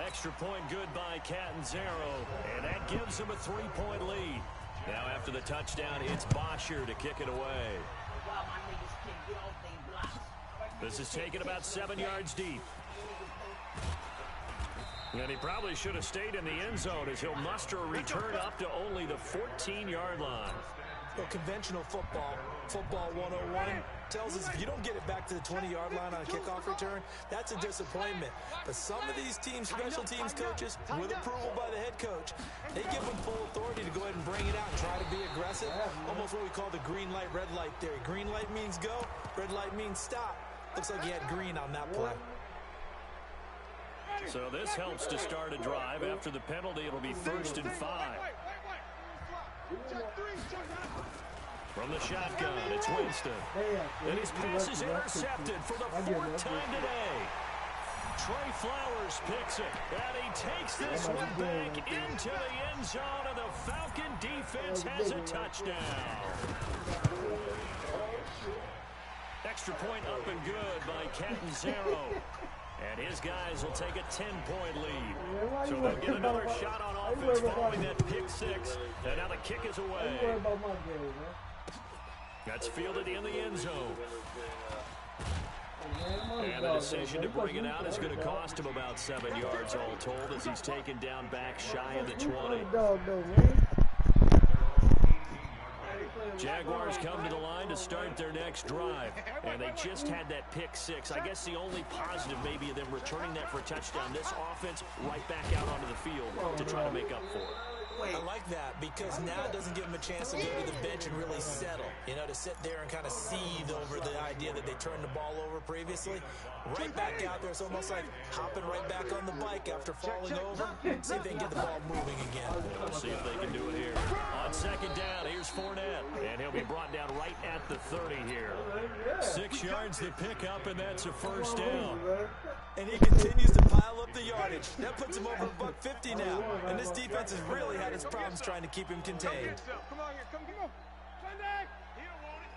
S3: Extra point good by Catanzaro, and that gives him a 3-point lead. Now after the touchdown, it's Bosher to kick it away. This is taken about 7 yards deep. And he probably should have stayed in the end zone as he'll muster a return up to only the 14-yard line.
S5: Well, conventional football 101, tells us if you don't get it back to the 20-yard line on a kickoff return, that's a disappointment. But some of these teams, special teams coaches, with approval by the head coach, they give them full authority to go ahead and bring it out and try to be aggressive. Almost what we call the green light, red light theory. Green light means go, red light means stop. Looks like he had green on that play.
S3: So this helps to start a drive. After the penalty, it'll be 1st and 5. From the shotgun, it's Winston. And his pass is intercepted for the 4th time today. Trey Flowers picks it, and he takes this one back into the end zone, and the Falcon defense has a touchdown. Extra point up and good by Catanzaro. And his guys will take a 10-point lead. So they'll get another shot on offense following that pick 6. And now the kick is away. That's fielded in the end zone. And the decision to bring it out is going to cost him about 7 yards all told as he's taken down back shy of the 20. Jaguars come to the line to start their next drive, and they just had that pick 6. I guess the only positive maybe of them returning that for a touchdown. This offense right back out onto the field to try to make up for it.
S5: I like that because now it doesn't give them a chance to go to the bench and really settle, you know, to sit there and kind of seethe over the idea that they turned the ball over previously. Right back out there, it's almost like hopping right back on the bike after falling over. See if they can get the ball moving again.
S3: We'll see if they can do it here. On 2nd down, here's Fournette, and he'll be brought down right at the 30 here. 6 yards to pick up, and that's a 1st down.
S5: And he continues to pile up the yardage. That puts him over $150 now. And this defense has really had its problems trying to keep him contained.
S4: Come on here, come on. Sunday. He don't want it.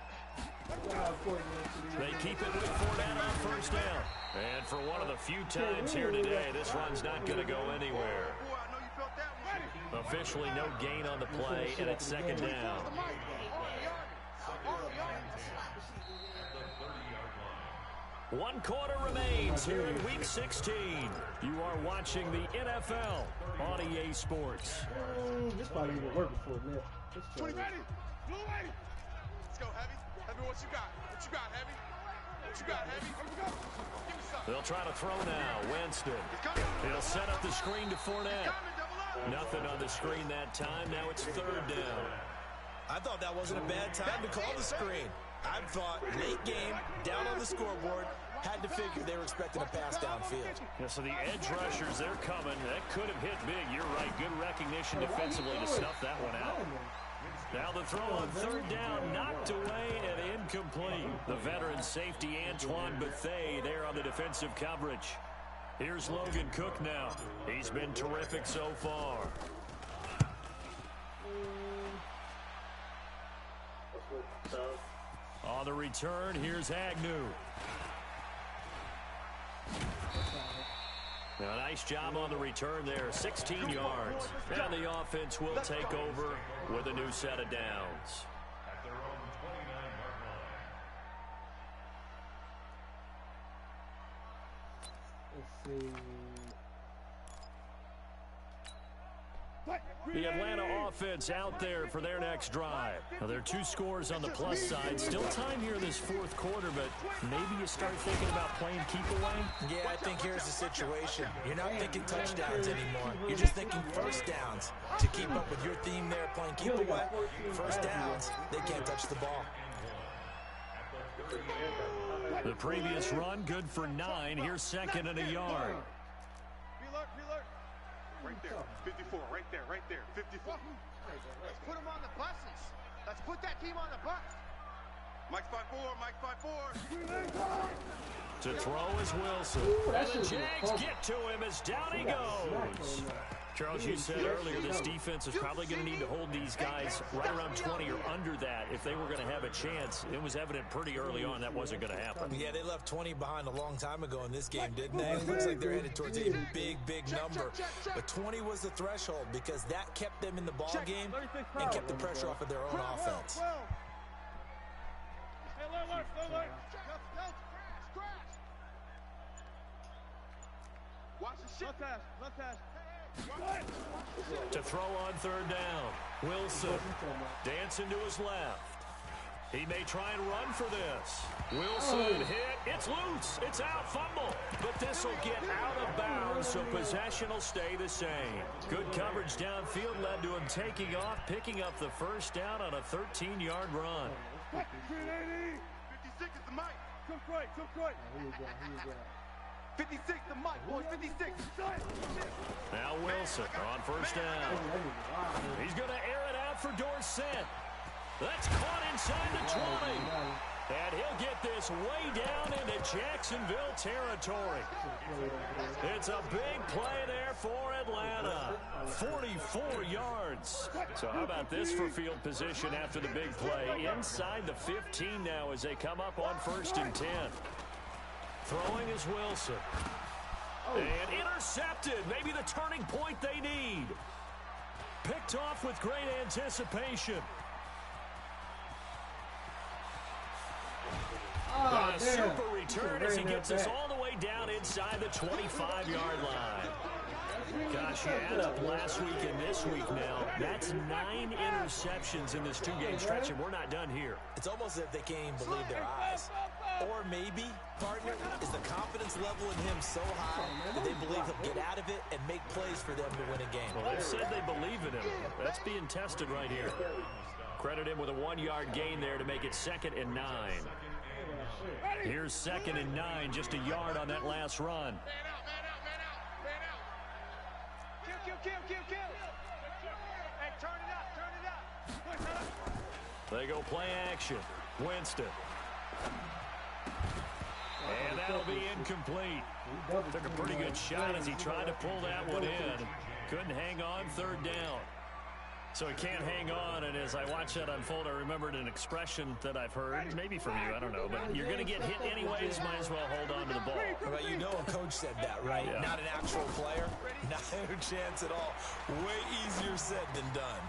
S3: They keep it with Fournette on 1st down. And for one of the few times here today, this run's not going to go anywhere. Officially no gain on the play, and it's 2nd down. 1 quarter remains here in Week 16. You are watching the NFL on EA Sports.
S1: This probably even work before that.
S4: 20 ready. Blue ready. Let's go, Heavy. Heavy, what you got? What you got, Heavy? What you got, Heavy? Here we go. Give me something.
S3: They'll try to throw now. Winston. He'll set up the screen to Fournette. Nothing on the screen that time. Now it's 3rd down.
S5: I thought that wasn't a bad time to call the screen. I thought late game, down on the scoreboard, had to figure they were expecting a pass downfield.
S3: Yeah, so the edge rushers, they're coming. That could have hit big. You're right. Good recognition defensively to snuff that one out. Now the throw on 3rd down, knocked away and incomplete. The veteran safety Antoine Bethea there on the defensive coverage. Here's Logan Cook now. He's been terrific so far. On the return, here's Agnew. A nice job on the return there, 16 yards. And the offense will take over with a new set of downs.
S6: At their own 29-yard line.
S1: Let's see.
S3: The Atlanta offense out there for their next drive. Now, there are 2 scores on the plus side. Still time here in this fourth quarter, but maybe you start thinking about playing keep away?
S5: Yeah, I think here's the situation. You're not thinking touchdowns anymore. You're just thinking first downs. To keep up with your theme there, playing keep away, first downs, they can't touch the ball.
S3: The previous run, good for 9. Here's second and a yard.
S4: Right there, 54, right there, 54. Let's put them on the buses. Let's put that team on the bus. Mike's 5-4, Mike's 5-4.
S3: To throw is Wilson. And the Jags get to him as down he goes. Charles, you said earlier this defense is probably going to need to hold these guys right around 20 or under that if they were going to have a chance. It was evident pretty early on that wasn't going to happen.
S5: Yeah, they left 20 behind a long time ago in this game, didn't they? It looks like they're headed towards a big, big number. But 20 was the threshold because that kept them in the ball game and kept the pressure off of their own offense.
S4: Watch the shit. Left pass.
S3: To throw on third down, Wilson dancing to his left. He may try and run for this. Wilson hit. It's loose. It's out. Fumble. But this will get out of bounds, so possession will stay the same. Good coverage downfield led to him taking off, picking up the first down on a 13-yard run.
S4: 56 is the mic. Come quick.
S1: Here you go.
S4: 56 the mic, boys. 56.
S3: Now Wilson on first down. He's going to air it out for Dorsett. That's caught inside the 20. And he'll get this way down into Jacksonville territory. It's a big play there for Atlanta. 44 yards. So how about this for field position after the big play? Inside the 15 now as they come up on 1st and 10. Throwing is Wilson. And intercepted. Maybe the turning point they need. Picked off with great anticipation. A super return as he gets us all the way down inside the 25-yard line. Gosh, you add up last week and this week now. That's 9 interceptions in this 2-game stretch, and we're not done here.
S5: It's almost as if they can't even believe their eyes. Or maybe, partner, is the confidence level in him so high that they believe he'll get out of it and make plays for them to win a game.
S3: Well, they said they believe in him. That's being tested right here. Credit him with a 1-yard gain there to make it 2nd and 9. Here's 2nd and 9, just a yard on that last run.
S4: Man out. Kill. Hey, turn it up.
S3: They go play action. Winston. And that'll be incomplete. Took a pretty good shot as he tried to pull that one in. Couldn't hang on 3rd down. So he can't hang on, and as I watch that unfold, I remembered an expression that I've heard, maybe from you, I don't know, but you're going to get hit anyways, might as well hold on to the ball.
S5: But you know a coach said that, right?
S3: Yeah.
S5: Not an actual player. Not a chance at all. Way easier said than done.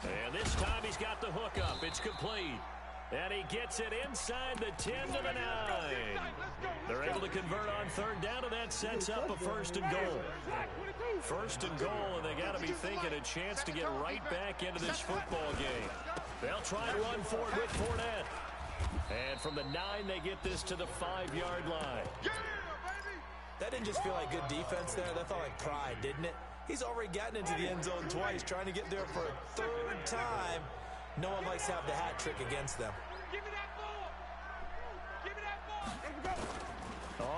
S3: And this time he's got the hook up. It's complete. And he gets it inside the 10 to the 9. They're able to convert on 3rd down, and that sets up a 1st and goal. 1st and goal, and they got to be thinking a chance to get right back into this football game. They'll try to run for it with Fournette. And from the 9, they get this to the 5-yard line.
S5: That didn't just feel like good defense there. That felt like pride, didn't it? He's already gotten into the end zone twice, trying to get there for a 3rd time. No one likes to have the hat trick against them.
S4: Give me that ball.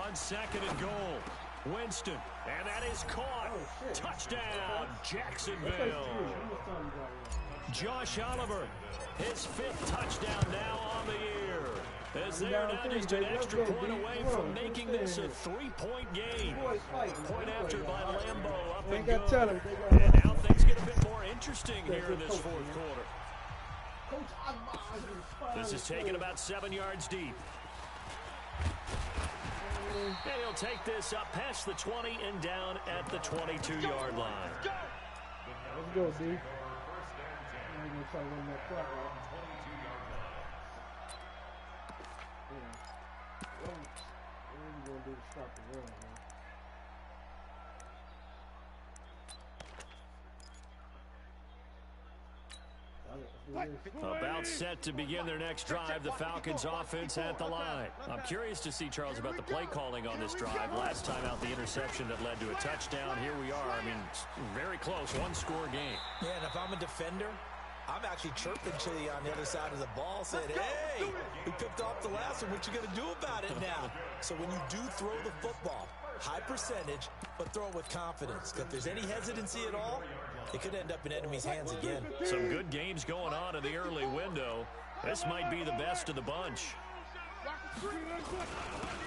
S3: On 2nd and goal, Winston, and that is caught. Touchdown, Jacksonville. Josh Oliver, his 5th touchdown now on the year. As they are now just an extra point away from making this a 3-point game. Point after by Lambeau, up and good. And now things get a bit more interesting here in this 4th quarter. This is taken about 7 yards deep. And he'll take this up past the 20 and down at the 22-yard line.
S1: Let's go, D. We're going to try to run that clock out. What are we going to do to stop the run, man?
S3: About set to begin their next drive, the Falcons offense at the line. I'm curious to see, Charles, about the play calling on this drive. Last time out, the interception that led to a touchdown. Here we are. I mean, very close, one-score game.
S5: Yeah, and if I'm a defender, I'm actually chirping to you on the other side of the ball, saying, hey, we picked off the last one. What you going to do about it now? So when you do throw the football, high percentage, but throw it with confidence. If there's any hesitancy at all, it could end up in enemy's hands again.
S3: Some good games going on in the early window. This might be the best of the bunch.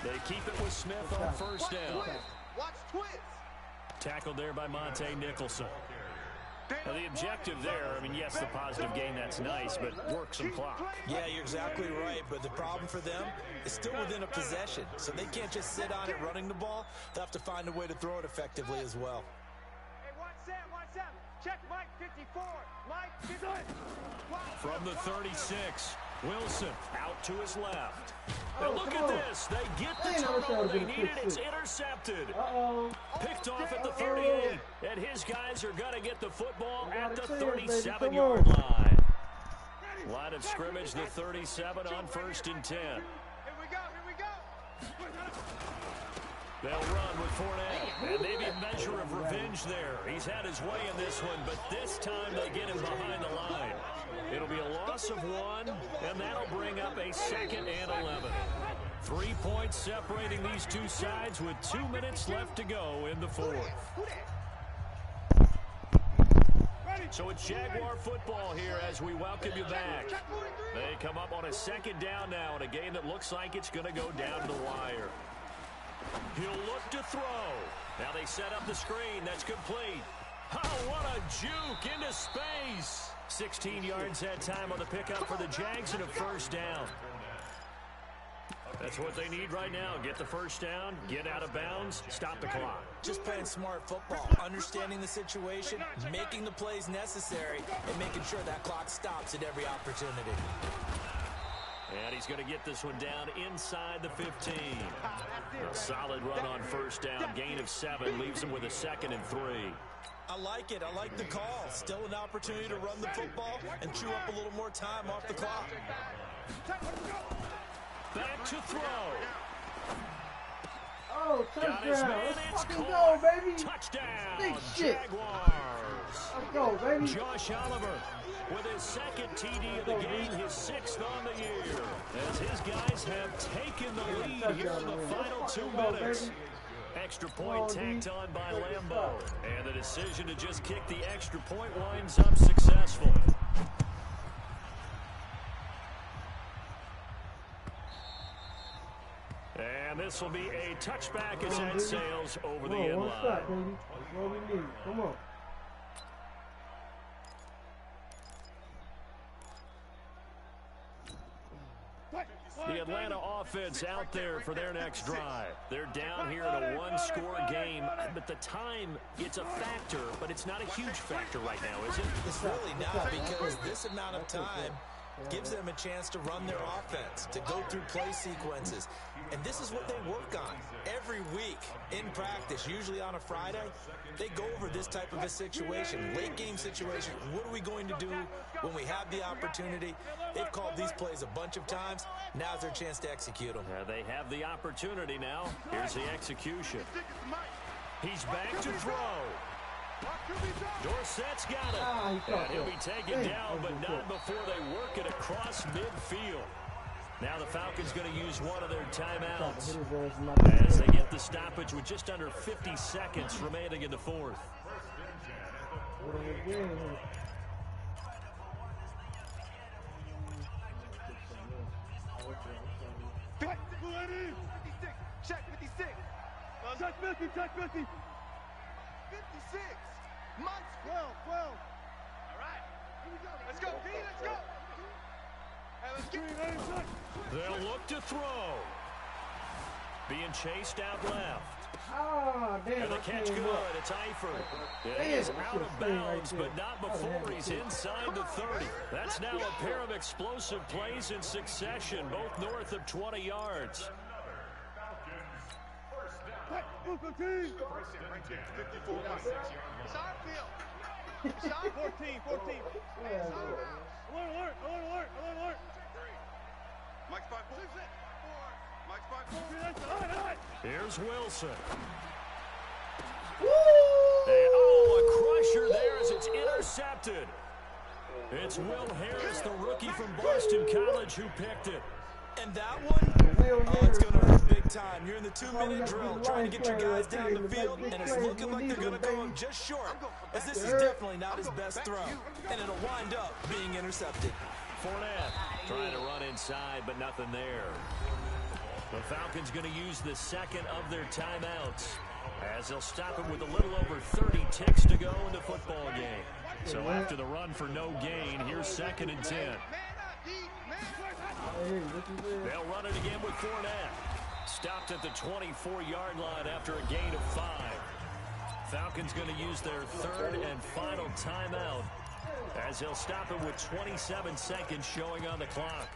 S3: They keep it with Smith on first down. Tackled there by Monte Nicholson. Now the objective there, I mean, yes, the positive gain, that's nice, but work some clock.
S5: Yeah, you're exactly right, but the problem for them is still within a possession, so they can't just sit on it running the ball. They'll have to find a way to throw it effectively as well.
S4: Hey, watch Sam. Check Mike 54. Mike 54.
S3: From the 36, Wilson out to his left. Now look at this. They get the turnover they needed. It's intercepted. Picked off at the 38. And his guys are going to get the football at the 37-yard line. Line of scrimmage, the 37 on 1st and 10.
S4: Here we go.
S3: They'll run with Fournette, and maybe a measure of revenge there. He's had his way in this one, but this time they get him behind the line. It'll be a loss of 1, and that'll bring up a 2nd and 11. 3 points separating these two sides with 2 minutes left to go in the 4th. So it's Jaguar football here as we welcome you back. They come up on a 2nd down now in a game that looks like it's going to go down to the wire. He'll look to throw. Now they set up the screen. That's complete. Oh, what a juke into space. 16 yards that time on the pickup for the Jags and a 1st down. That's what they need right now. Get the 1st down, get out of bounds, stop the clock.
S5: Just playing smart football, understanding the situation, making the plays necessary, and making sure that clock stops at every opportunity.
S3: And he's going to get this one down inside the 15. A solid run on 1st down. Gain of 7 leaves him with a 2nd and 3.
S5: I like it. I like the call. Still an opportunity to run the football and chew up a little more time off the clock.
S3: Back to throw.
S1: Oh,
S3: Got his
S1: touchdown.
S3: man.
S1: Let's
S3: It's
S1: fucking
S3: caught.
S1: go, baby.
S3: Touchdown.
S1: Big shit.
S3: Jaguars.
S1: Let's go, baby.
S3: Josh Oliver with his 2nd TD of the game, his 6th on the year. As his guys have taken the lead here in the final 2 minutes. Extra point tacked on by Lambeau. And the decision to just kick the extra point winds up successful. And this will be a touchback as that sails over the end line.
S1: Shot, baby. That's what we need. Come on.
S3: The Atlanta offense out there for their next drive. They're down here in a 1-score game, but the time, it's a factor, but it's not a huge factor right now, is it?
S5: It's really not, because this amount of time gives them a chance to run their offense, to go through play sequences. And this is what they work on every week in practice, usually on a Friday. They go over this type of a situation, late game situation. What are we going to do when we have the opportunity? They've called these plays a bunch of times. Now's their chance to execute them.
S3: They have the opportunity now. Here's the execution. He's back to throw. Dorsett's got it. And he'll be taken down, but not before they work it across midfield. Now the Falcons going to use one of their timeouts as they get the stoppage with just under 50 seconds remaining in the 4th.
S4: Check 56. Check 50, check 50. 56. Mike's 12. All right. Here we go. Let's go, D. Let's go. Hey, let's get
S3: They'll look to throw. being chased out left.
S1: Ah, damn.
S3: And the catch good. It's Eifert. He is out of bounds, but not before he's inside the 30. That's now a pair of explosive plays in succession, both north of 20 yards.
S4: 54 yards. Side field. Side 14. Alert. Mike's 5-4. Mike's 5-4.
S3: Here's Wilson.
S1: Woo!
S3: A crusher there as it's intercepted. It's Will Harris, the rookie from Boston College, who picked it.
S5: And that one, it's going to hurt big time. You're in the 2-minute drill trying to get your guys down the field, and it's looking like they're going to go just short, as this is definitely not his best throw, and it'll wind up being intercepted.
S3: Fournette trying to run inside, but nothing there. The Falcons going to use the second of their timeouts, as they'll stop it with a little over 30 ticks to go in the football game. So after the run for no gain, here's 2nd and 10. They'll run it again with Fournette. Stopped at the 24-yard line after a gain of 5. Falcons going to use their 3rd and final timeout, as they'll stop it with 27 seconds showing on the clock.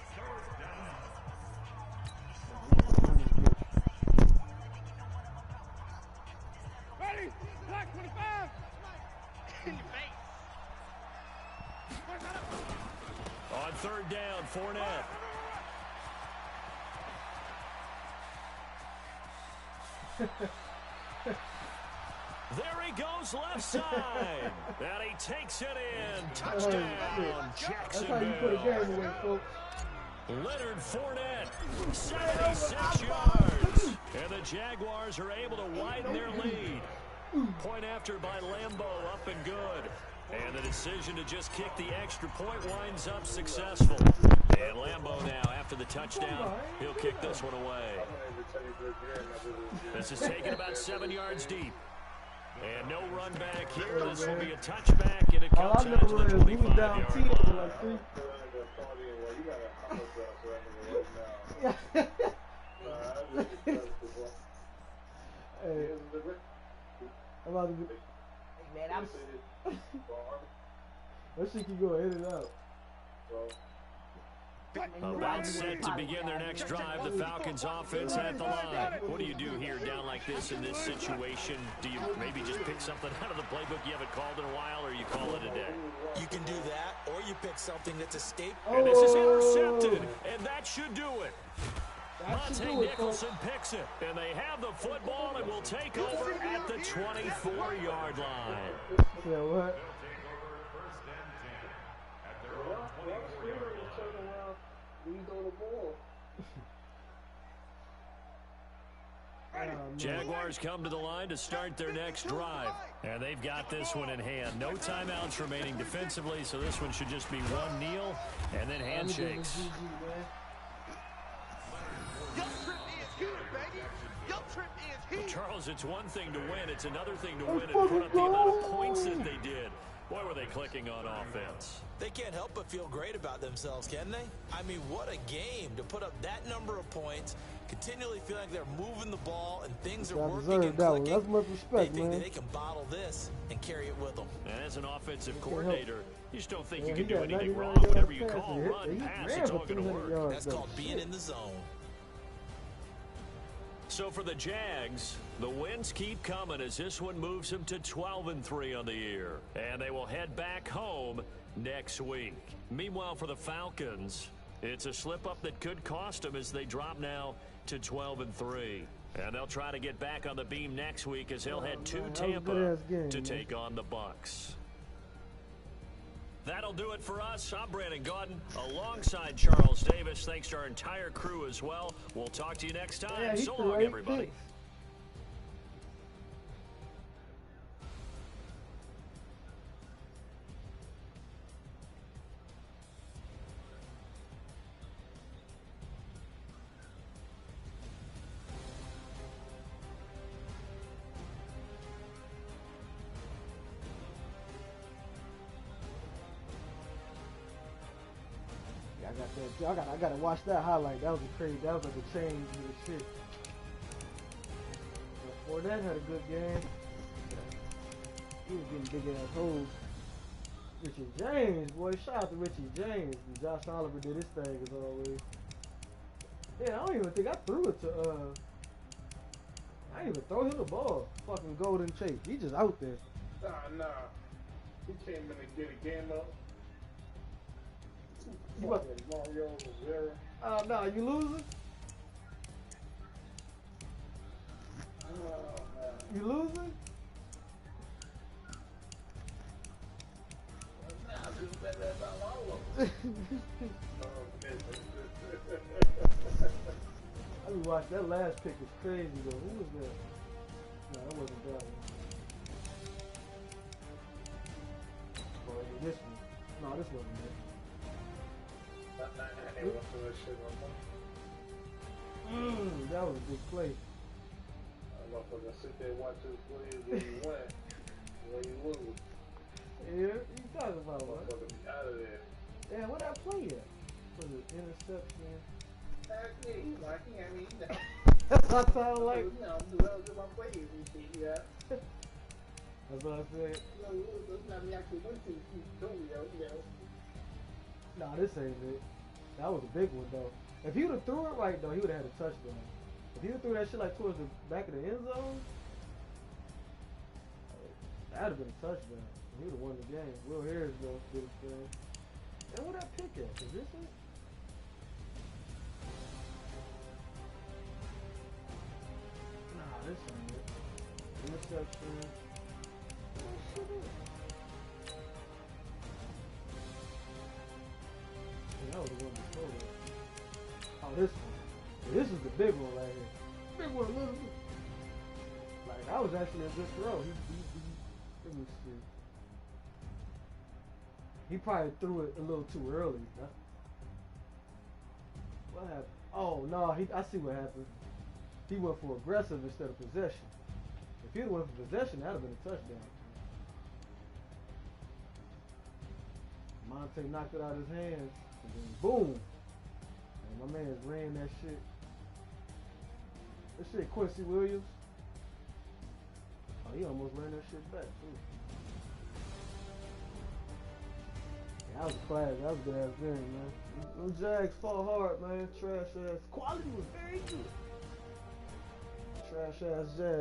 S4: Ready? Black 25. In your face.
S3: On 3rd down, Fournette. There he goes left side. And he takes it in. Touchdown, Jacksonville.
S1: That's how you put a game away, folks.
S3: Leonard Fournette, 76 yards. And the Jaguars are able to widen their lead. Point after by Lambeau, up and good. And the decision to just kick the extra point winds up successful. And Lambeau now, after the touchdown, he'll kick this one away. This is taken about 7 yards deep. And no run back here. This will be a touchback, and it comes out to the 25-yard line.
S1: Hey, I'm about to be... Man, I'm... That shit can go in and out.
S3: About set to begin their next drive. The Falcons offense at the line. What do you do here down like this in this situation? Do you maybe just pick something out of the playbook you haven't called in a while, or you call it a day?
S5: You can do that, or you pick something that's escaped.
S3: And this is intercepted, and that should do it. Monte Nicholson picks it, and they have the football and will take over at the 24-yard line.
S1: Yeah, what?
S3: Jaguars come to the line to start their next drive, and they've got this one in hand. No timeouts remaining defensively, so this one should just be one kneel and then handshakes. Charles, it's one thing to win. It's another thing to win and put up the amount of points that they did. Boy, were they clicking on offense.
S5: They can't help but feel great about themselves, can they? I mean, what a game to put up that number of points, continually feel like they're moving the ball and things are working and clicking.
S1: That's much respect,
S5: they think that they can bottle this and carry it with them.
S3: And as an offensive coordinator, you just don't think you can do anything wrong. Whatever you call, run, pass, it's all going to work.
S5: That's called being in the zone.
S3: So for the Jags, the wins keep coming as this one moves them to 12-3 on the year. And they will head back home next week. Meanwhile, for the Falcons, it's a slip-up that could cost them as they drop now to 12-3. And they'll try to get back on the beam next week as they'll head to Tampa to take on the Bucs. That'll do it for us. I'm Brandon Gaudin alongside Charles Davis. Thanks to our entire crew as well. We'll talk to you next time.
S1: Yeah,
S3: so long, everybody.
S1: I gotta watch that highlight. That was a crazy. That was like a change in the shit. Fournette had a good game. He was getting big ass holes. Richie James, boy, shout out to Richie James. And Josh Oliver did his thing as always. Yeah, I don't even think I threw it to I didn't even throw him the ball. Fucking Golden Chase. He just out there.
S2: Nah. He came in to get a game up.
S1: You what?
S2: Mario Rivera.
S1: Nah, you losing? You losing? I mean, watch that last pick was crazy though. Who was that? No, that wasn't that one. Or this one? No, this wasn't it. That was a big play.
S2: I'm not gonna sit there and watch this play when you win, when you lose.
S1: Yeah, what you talking about,
S2: I'm
S1: what?
S2: gonna be out of there.
S1: Damn, what that play at? Was it interception? That's what I sound like. That's what I said. Nah, this ain't it. That was a big one though. If he would have threw it right though, he would have had a touchdown. If he would have threw that shit like towards the back of the end zone, that'd have been a touchdown. He would have won the game. Will Harris though did his thing. And what that pick at? Is this it? Nah, this ain't it. Interception. What shit is? That was the one before that. Oh, this one. Yeah, this is the big one right here. Big one, little bit. Like, that was actually a good throw. Let me see. He probably threw it a little too early. What happened? Oh, no, I see what happened. He went for aggressive instead of possession. If he went for possession, that would have been a touchdown. Monte knocked it out of his hands. And then boom. And my man ran that shit. That shit Quincy Williams. Oh, he almost ran that shit back too. Yeah, that was a class. That was a good ass game, man. Them Jags fought hard, man. Trash ass. Quality was very good. Trash ass Jags.